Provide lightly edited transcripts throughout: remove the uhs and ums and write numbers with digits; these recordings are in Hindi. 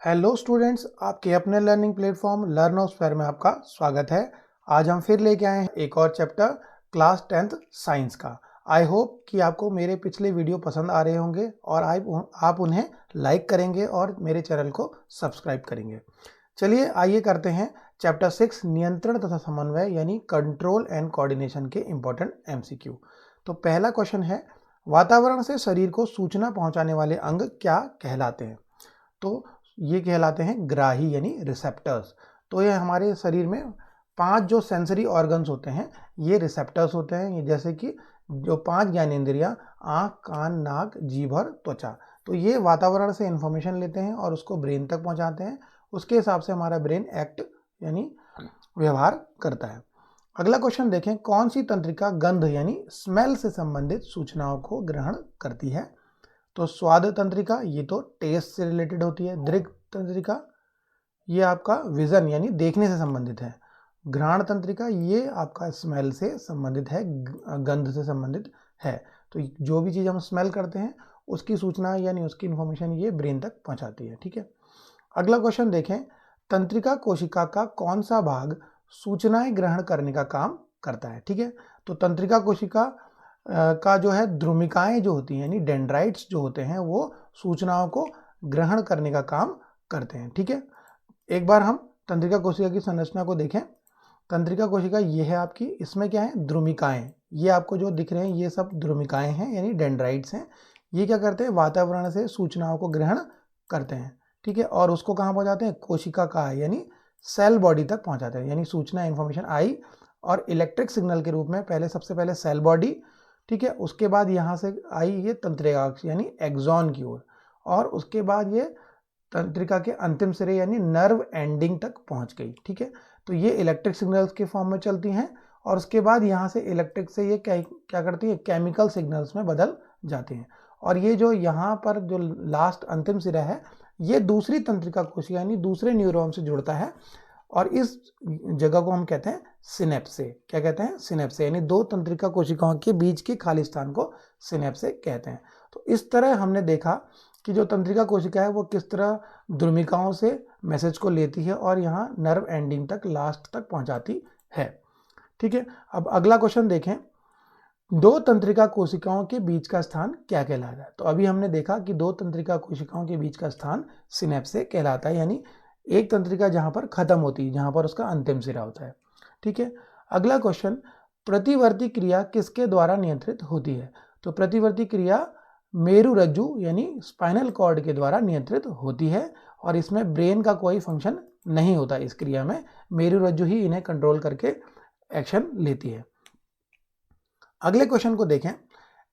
हेलो स्टूडेंट्स, आपके अपने लर्निंग प्लेटफॉर्म लर्नोस्फेयर में आपका स्वागत है। आज हम फिर लेके आए हैं एक और चैप्टर क्लास 10th साइंस का। आई होप कि आपको मेरे पिछले वीडियो पसंद आ रहे होंगे और आप उन्हें लाइक करेंगे और मेरे चैनल को सब्सक्राइब करेंगे। चलिए आइए करते हैं चैप्टर 6 नियंत्रण तथा समन्वय यानी कंट्रोल एंड कोऑर्डिनेशन के इंपॉर्टेंट MCQ। तो पहला क्वेश्चन है, वातावरण से शरीर को सूचना पहुंचाने वाले अंग क्या कहलाते हैं? तो ये कहलाते हैं ग्राही यानी रिसेप्टर्स। तो ये हमारे शरीर में 5 जो सेंसरी ऑर्गन्स होते हैं ये रिसेप्टर्स होते हैं। ये जैसे कि जो 5 ज्ञानेंद्रियां आँख, कान, नाक, जीभ और त्वचा, तो ये वातावरण से इंफॉर्मेशन लेते हैं और उसको ब्रेन तक पहुंचाते हैं। उसके हिसाब से हमारा ब्रेन एक्ट यानी व्यवहार करता है। अगला क्वेश्चन देखें, कौन सी तंत्रिका गंध यानी स्मेल से संबंधित सूचनाओं को ग्रहण करती है? तो स्वाद तंत्रिका ये तो टेस्ट से रिलेटेड होती है। दृग तंत्रिका ये आपका विजन यानी देखने से संबंधित है। घ्राण तंत्रिका ये आपका स्मेल से संबंधित है, गंध से संबंधित है। तो जो भी चीज़ हम स्मेल करते हैं उसकी सूचना यानी उसकी इंफॉर्मेशन ये ब्रेन तक पहुंचाती है। ठीक है, अगला क्वेश्चन देखें, तंत्रिका कोशिका का कौन सा भाग सूचनाएं ग्रहण करने का काम करता है? ठीक है, तो तंत्रिका कोशिका का जो है द्रुमिकाएं जो होती हैं यानी डेंड्राइट्स जो होते हैं वो सूचनाओं को ग्रहण करने का काम करते हैं। ठीक है, एक बार हम तंत्रिका कोशिका की संरचना को देखें। तंत्रिका कोशिका ये है आपकी, इसमें क्या है द्रुमिकाएं, ये आपको जो दिख रहे हैं ये सब द्रुमिकाएं हैं यानी डेंड्राइट्स हैं। ये क्या करते हैं, वातावरण से सूचनाओं को ग्रहण करते हैं। ठीक है, और उसको कहाँ पहुंचाते हैं, कोशिका का यानी सेल बॉडी तक पहुंचाते हैं। यानी सूचना इंफॉर्मेशन आई और इलेक्ट्रिक सिग्नल के रूप में सबसे पहले सेल बॉडी, ठीक है, उसके बाद यहाँ से आई ये तंत्रिकाक्ष यानी एक्सॉन की ओर, और उसके बाद ये तंत्रिका के अंतिम सिरे यानी नर्व एंडिंग तक पहुंच गई। ठीक है, तो ये इलेक्ट्रिक सिग्नल्स के फॉर्म में चलती हैं और उसके बाद यहाँ से इलेक्ट्रिक से ये क्या करती है, केमिकल सिग्नल्स में बदल जाती हैं। और ये जो यहाँ पर जो लास्ट अंतिम सिरा है ये दूसरी तंत्रिका कोशिका यानी दूसरे न्यूरॉन से जुड़ता है और इस जगह को हम कहते हैं सिनेप्से। क्या कहते हैं, सिनेप्से, यानी दो तंत्रिका कोशिकाओं के बीच के खाली स्थान को सिनेप्से कहते हैं। तो इस तरह हमने देखा कि जो तंत्रिका कोशिका है वो किस तरह द्रुमिकाओं से मैसेज को लेती है और यहाँ नर्व एंडिंग तक लास्ट तक पहुंचाती है। ठीक है, अब अगला क्वेश्चन देखें, दो तंत्रिका कोशिकाओं के बीच का स्थान क्या कहलाता है? तो अभी हमने देखा कि दो तंत्रिका कोशिकाओं के बीच का स्थान सिनेप्से कहलाता है, यानी एक तंत्रिका जहां पर खत्म होती है, जहां पर उसका अंतिम सिरा होता है। ठीक है, अगला क्वेश्चन, प्रतिवर्ती क्रिया किसके द्वारा नियंत्रित होती है? तो प्रतिवर्ती क्रिया मेरुरज्जु यानी स्पाइनल कॉर्ड के द्वारा नियंत्रित होती है और इसमें ब्रेन का कोई फंक्शन नहीं होता। इस क्रिया में मेरुरज्जु ही इन्हें कंट्रोल करके एक्शन लेती है। अगले क्वेश्चन को देखें,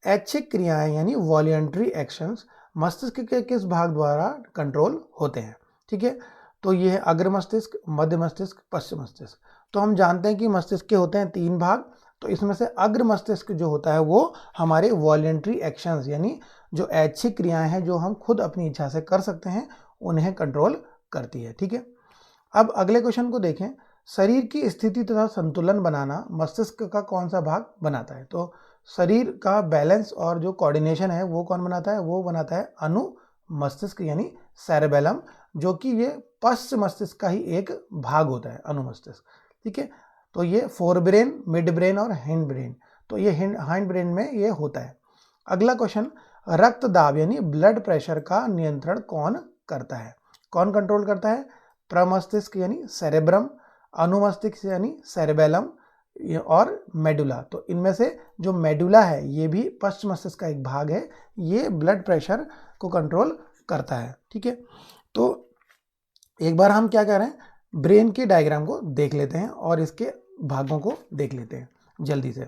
ऐच्छिक क्रियाएं यानी वॉलंटरी एक्शंस मस्तिष्क के किस भाग द्वारा कंट्रोल होते हैं? ठीक है, तो ये है अग्र मस्तिष्क, मध्य मस्तिष्क, पश्चिम मस्तिष्क। तो हम जानते हैं कि मस्तिष्क के होते हैं 3 भाग, तो इसमें से अग्र मस्तिष्क जो होता है वो हमारे वॉलंटरी एक्शंस यानी जो ऐच्छिक क्रियाएं हैं जो हम खुद अपनी इच्छा से कर सकते हैं उन्हें कंट्रोल करती है। ठीक है, अब अगले क्वेश्चन को देखें, शरीर की स्थिति तथा संतुलन बनाना मस्तिष्क का कौन सा भाग बनाता है? तो शरीर का बैलेंस और जो कोऑर्डिनेशन है वो कौन बनाता है? वो बनाता है अनु मस्तिष्क यानी सेरेबेलम, जो कि ये पश्च मस्तिष्क का ही एक भाग होता है, अनु मस्तिष्क। ठीक है, तो ये फोर ब्रेन, मिड ब्रेन और हिंड ब्रेन, तो ये हाइंड ब्रेन में ये होता है। अगला क्वेश्चन, रक्त दाब यानी ब्लड प्रेशर का नियंत्रण कौन करता है? कौन कंट्रोल करता है? प्रमस्तिष्क यानी सेरेब्रम, अनुमस्तिष्क यानी सेरेबेलम और मेडुला। तो इनमें से जो मेडुला है ये भी पश्च मस्तिष्क का एक भाग है, ये ब्लड प्रेशर को कंट्रोल करता है। ठीक है, तो एक बार हम क्या कर रहे हैं, ब्रेन के डायग्राम को देख लेते हैं और इसके भागों को देख लेते हैं जल्दी से।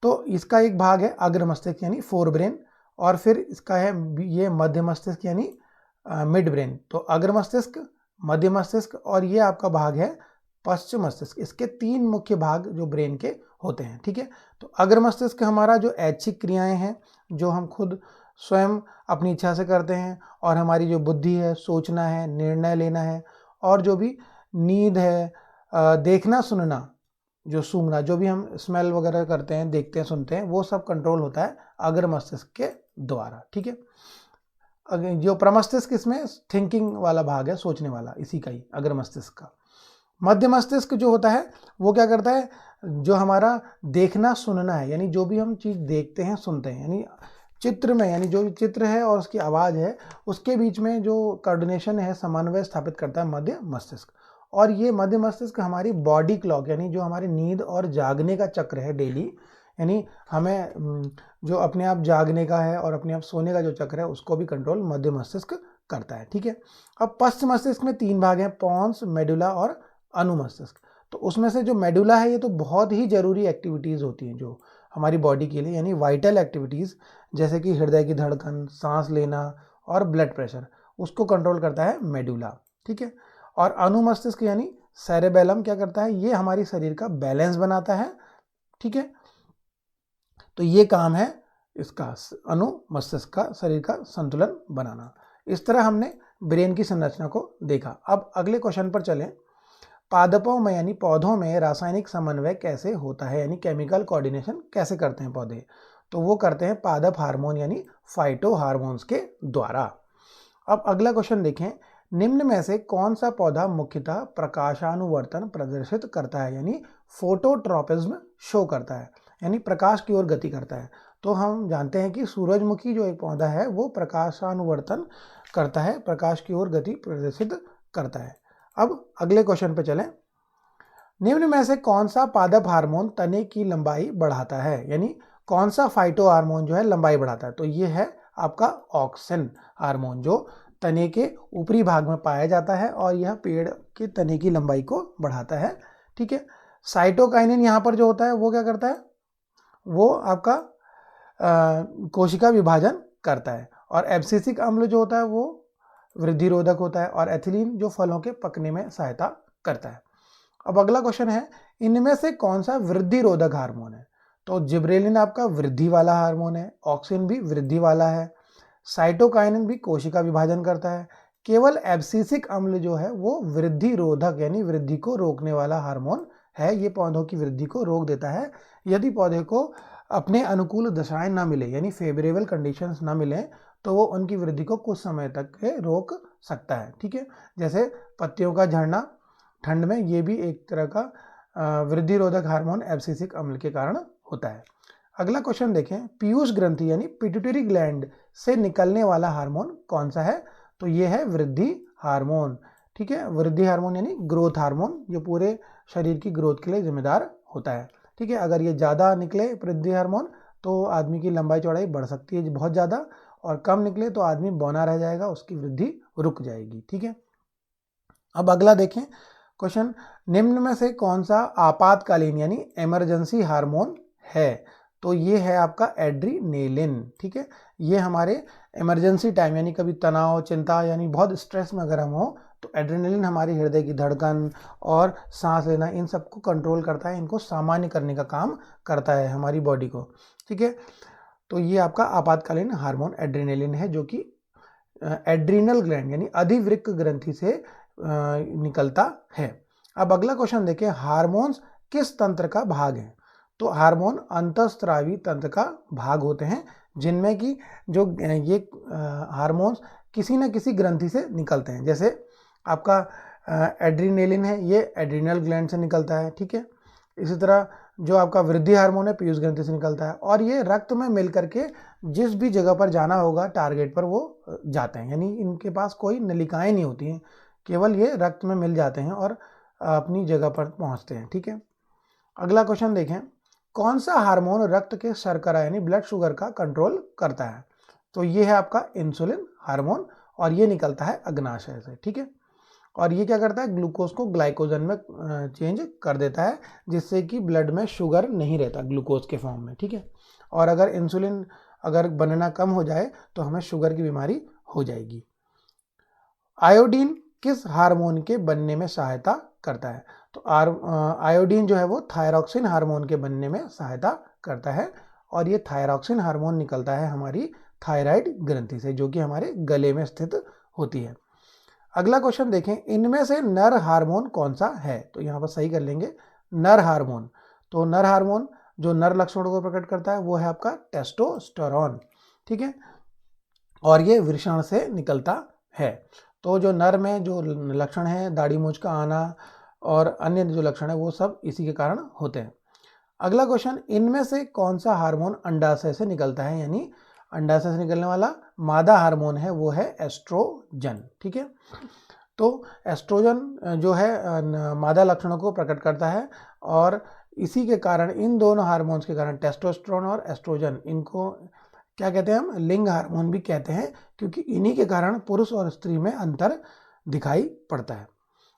तो इसका एक भाग है अग्र मस्तिष्क यानी फोर ब्रेन, और फिर इसका है ये मध्य मस्तिष्क यानी मिड ब्रेन। तो अग्र मस्तिष्क, मध्य मस्तिष्क और ये आपका भाग है पश्चिम मस्तिष्क। इसके 3 मुख्य भाग जो ब्रेन के होते हैं। ठीक है, तो अग्र मस्तिष्क हमारा जो ऐच्छिक क्रियाएं हैं जो हम खुद स्वयं अपनी इच्छा से करते हैं, और हमारी जो बुद्धि है, सोचना है, निर्णय लेना है, और जो भी नींद है, देखना सुनना, जो सूंघना, जो भी हम स्मेल वगैरह करते हैं, देखते हैं, सुनते हैं, वो सब कंट्रोल होता है अग्र मस्तिष्क के द्वारा। ठीक है, जो प्रमस्तिष्क इसमें थिंकिंग वाला भाग है, सोचने वाला, इसी का ही अग्र मस्तिष्क का। मध्य मस्तिष्क जो होता है वो क्या करता है, जो हमारा देखना सुनना है, यानी जो भी हम चीज़ देखते हैं सुनते हैं, यानी चित्र में, यानी जो चित्र है और उसकी आवाज़ है उसके बीच में जो कोऑर्डिनेशन है, समन्वय स्थापित करता है मध्य मस्तिष्क। और ये मध्य मस्तिष्क हमारी बॉडी क्लॉक, यानी जो हमारी नींद और जागने का चक्र है डेली, यानी हमें जो अपने आप जागने का है और अपने आप सोने का जो चक्र है उसको भी कंट्रोल मध्य मस्तिष्क करता है। ठीक है। अब पश्च मस्तिष्क में 3 भाग हैं, पॉन्स, मेडुला और अनुमस्तिष्क। तो उसमें से जो मेडुला है ये तो बहुत ही जरूरी एक्टिविटीज़ होती हैं जो हमारी बॉडी के लिए, यानी वाइटल एक्टिविटीज़, जैसे कि हृदय की धड़कन, सांस लेना और ब्लड प्रेशर, उसको कंट्रोल करता है मेडुला। ठीक है। और अनुमस्तिष्क यानी सेरेबेलम क्या करता है, ये हमारी शरीर का बैलेंस बनाता है। ठीक है। तो ये काम है इसका, अनुमस्तिष्क का, शरीर का संतुलन बनाना। इस तरह हमने ब्रेन की संरचना को देखा। अब अगले क्वेश्चन पर चलें। पादपों में यानी पौधों में रासायनिक समन्वय कैसे होता है, यानी केमिकल कोऑर्डिनेशन कैसे करते हैं पौधे, तो वो करते हैं पादप हार्मोन यानी फाइटो हार्मोन्स के द्वारा। अब अगला क्वेश्चन देखें, निम्न में से कौन सा पौधा मुख्यतः प्रकाशानुवर्तन प्रदर्शित करता है, यानी फोटोट्रॉपिज्म शो करता है, यानी प्रकाश की ओर गति करता है। तो हम जानते हैं कि सूरजमुखी जो एक पौधा है वो प्रकाशानुवर्तन करता है, प्रकाश की ओर गति प्रदर्शित करता है। अब अगले क्वेश्चन पे चलें। निम्न में से कौन सा पादप हार्मोन तने की लंबाई बढ़ाता है, यानी कौन सा फाइटो हार्मोन जो है लंबाई बढ़ाता है, तो ये है आपका ऑक्सिन हार्मोन, जो तने के ऊपरी भाग में पाया जाता है और यह पेड़ के तने की लंबाई को बढ़ाता है। ठीक है। साइटोकाइनिन यहाँ पर जो होता है वो क्या करता है, वो आपका कोशिका विभाजन करता है। और एब्सिसिक अम्ल जो होता है वो वृद्धि रोधक होता है। और एथिलीन जो फलों के पकने में सहायता करता है। अब अगला क्वेश्चन है, इनमें से कौन सा वृद्धि रोधक हार्मोन है, तो जिब्रेलिन आपका वृद्धि वाला हार्मोन है, ऑक्सिन भी वृद्धि वाला है, साइटोकाइनिन भी कोशिका विभाजन करता है, केवल एब्सिसिक अम्ल जो है वो वृद्धि रोधक यानी वृद्धि को रोकने वाला हार्मोन है। ये पौधों की वृद्धि को रोक देता है। यदि पौधे को अपने अनुकूल दशाएं ना मिले, यानी फेवरेबल कंडीशंस ना मिले, तो वो उनकी वृद्धि को कुछ समय तक रोक सकता है। ठीक है। जैसे पत्तियों का झड़ना ठंड में, ये भी एक तरह का वृद्धि रोधक हार्मोन एब्सिसिक अम्ल के कारण होता है। अगला क्वेश्चन देखें, पीयूष ग्रंथि यानी पिट्यूटरी ग्लैंड से निकलने वाला हार्मोन कौन सा है, तो ये है वृद्धि हार्मोन। ठीक है। वृद्धि हार्मोन यानी ग्रोथ हार्मोन, जो पूरे शरीर की ग्रोथ के लिए जिम्मेदार होता है। ठीक है। अगर ये ज़्यादा निकले वृद्धि हार्मोन तो आदमी की लंबाई चौड़ाई बढ़ सकती है बहुत ज़्यादा, और कम निकले तो आदमी बौना रह जाएगा, उसकी वृद्धि रुक जाएगी। ठीक है। अब अगला देखें क्वेश्चन, निम्न में से कौन सा आपातकालीन यानी इमरजेंसी हार्मोन है, तो ये है आपका एड्रीनेलिन। ठीक है। ये हमारे इमरजेंसी टाइम यानी कभी तनाव, चिंता, यानी बहुत स्ट्रेस में अगर हम हो तो एड्रेनलिन हमारी हृदय की धड़कन और सांस लेना, इन सबको कंट्रोल करता है, इनको सामान्य करने का काम करता है हमारी बॉडी को। ठीक है। तो ये आपका आपातकालीन हार्मोन एड्रेनलिन है, जो कि एड्रीनल ग्लैंड यानी अधिवृक्क ग्रंथि से निकलता है। अब अगला क्वेश्चन देखिए, हार्मोन्स किस तंत्र का भाग है, तो हार्मोन अंतःस्रावी तंत्र का भाग होते हैं, जिनमें कि जो ये हार्मोन्स किसी न किसी ग्रंथि से निकलते हैं। जैसे आपका एड्रीनेलिन है, ये एड्रीनल ग्लैंड से निकलता है। ठीक है। इसी तरह जो आपका वृद्धि हार्मोन है पीयूष ग्रंथि से निकलता है, और ये रक्त में मिल करके जिस भी जगह पर जाना होगा टारगेट पर वो जाते हैं, यानी इनके पास कोई नलिकाएं नहीं होती हैं, केवल ये रक्त में मिल जाते हैं और अपनी जगह पर पहुंचते हैं। ठीक है। अगला क्वेश्चन देखें, कौन सा हार्मोन रक्त के शर्करा यानी ब्लड शुगर का कंट्रोल करता है, तो ये है आपका इंसुलिन हार्मोन, और ये निकलता है अग्नाशय से। ठीक है। और ये क्या करता है, ग्लूकोज को ग्लाइकोजन में चेंज कर देता है, जिससे कि ब्लड में शुगर नहीं रहता ग्लूकोज के फॉर्म में। ठीक है। और अगर इंसुलिन अगर बनना कम हो जाए तो हमें शुगर की बीमारी हो जाएगी। आयोडीन किस हार्मोन के बनने में सहायता करता है, तो आयोडीन जो है वो थायरॉक्सिन हार्मोन के बनने में सहायता करता है, और ये थायरॉक्सिन हार्मोन निकलता है हमारी थायराइड ग्रंथि से, जो कि हमारे गले में स्थित होती है। अगला क्वेश्चन देखें, इनमें से नर हार्मोन कौन सा है, तो यहाँ पर सही कर लेंगे, नर हार्मोन। तो नर हार्मोन जो नर लक्षणों को प्रकट करता है वो है आपका टेस्टोस्टेरोन। ठीक है। और ये वृषण से निकलता है। तो जो नर में जो लक्षण है, दाढ़ी मूंछ का आना और अन्य जो लक्षण है वो सब इसी के कारण होते हैं। अगला क्वेश्चन, इनमें से कौन सा हार्मोन अंडाशय से निकलता है, यानी अंडाशय से निकलने वाला मादा हार्मोन है वो है एस्ट्रोजन। ठीक है, तो एस्ट्रोजन जो है मादा लक्षणों को प्रकट करता है और इसी के कारण, इन दोनों हार्मोन्स के कारण, टेस्टोस्टेरोन और एस्ट्रोजन, इनको क्या कहते हैं हम, लिंग हार्मोन भी कहते हैं, क्योंकि इन्हीं के कारण पुरुष और स्त्री में अंतर दिखाई पड़ता है।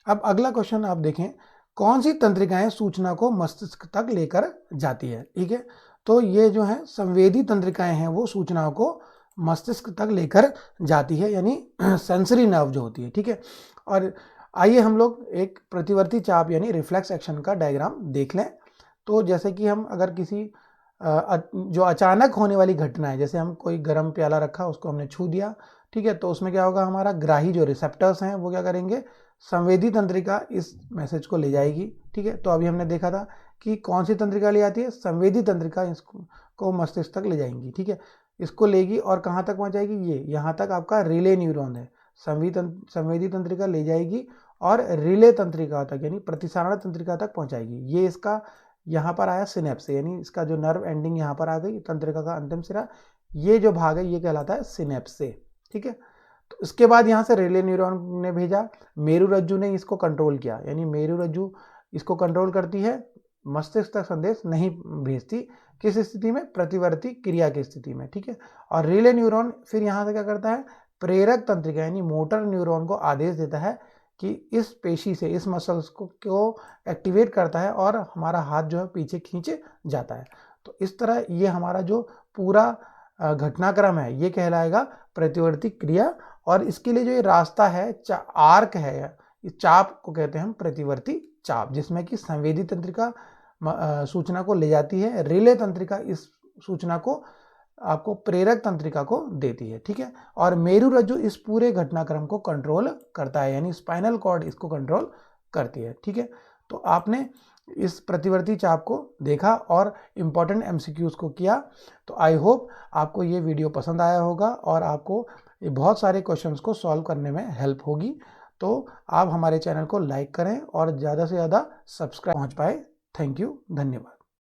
अब अगला क्वेश्चन आप देखें, कौन सी तंत्रिकाएं सूचना को मस्तिष्क तक लेकर जाती है। ठीक है, तो ये जो है संवेदी तंत्रिकाएं हैं वो सूचनाओं को मस्तिष्क तक लेकर जाती है, यानी सेंसरी नर्व जो होती है। ठीक है, और आइए हम लोग एक प्रतिवर्ती चाप यानी रिफ्लेक्स एक्शन का डायग्राम देख लें। तो जैसे कि हम अगर किसी जो अचानक होने वाली घटना है, जैसे हम कोई गर्म प्याला रखा, उसको हमने छू दिया, ठीक है, तो उसमें क्या होगा, हमारा ग्राही जो रिसेप्टर्स हैं वो क्या करेंगे, संवेदी तंत्रिका इस मैसेज को ले जाएगी। ठीक है, तो अभी हमने देखा था कि कौन सी तंत्रिका ले जाती है, संवेदी तंत्रिका इसको मस्तिष्क तक ले जाएंगी। ठीक है, इसको लेगी और कहाँ तक पहुँचाएगी, ये यहाँ तक आपका रिले न्यूरॉन है, संवेदी तंत्रिका ले जाएगी और रिले तंत्रिका तक यानी प्रतिसारण तंत्रिका तक पहुँचाएगी। ये इसका यहाँ पर आया सिनेप्स, यानी इसका जो नर्व एंडिंग यहाँ पर आ गई, तंत्रिका का अंतिम सिरा, ये जो भाग है ये कहलाता है सिनेप्स से। ठीक है, तो इसके बाद यहाँ से रिले न्यूरॉन ने भेजा, मेरुरज्जु ने इसको कंट्रोल किया, यानी मेरुरज्जु इसको कंट्रोल करती है, मस्तिष्क तक संदेश नहीं भेजती। किस स्थिति में, प्रतिवर्ती क्रिया की स्थिति में। ठीक है, और रिले न्यूरॉन फिर यहाँ से क्या करता है, प्रेरक तंत्रिका यानी मोटर न्यूरॉन को आदेश देता है कि इस पेशी से, इस मसल्स को एक्टिवेट करता है और हमारा हाथ जो है पीछे खींचे जाता है। तो इस तरह ये हमारा जो पूरा घटनाक्रम है ये कहलाएगा प्रतिवर्ती क्रिया, और इसके लिए जो ये रास्ता है, आर्क है, इस चाप को कहते हैं हम प्रतिवर्ती चाप, जिसमें कि संवेदी तंत्रिका सूचना को ले जाती है, रिले तंत्रिका इस सूचना को आपको प्रेरक तंत्रिका को देती है। ठीक है, और मेरुरज्जु इस पूरे घटनाक्रम को कंट्रोल करता है, यानी स्पाइनल कॉर्ड इसको कंट्रोल करती है। ठीक है, तो आपने इस प्रतिवर्ती चाप को देखा और इम्पॉर्टेंट एमसीक्यूज को किया। तो आई होप आपको ये वीडियो पसंद आया होगा और आपको बहुत सारे क्वेश्चंस को सॉल्व करने में हेल्प होगी। तो आप हमारे चैनल को लाइक करें और ज़्यादा से ज़्यादा सब्सक्राइब पहुँच पाए। थैंक यू, धन्यवाद।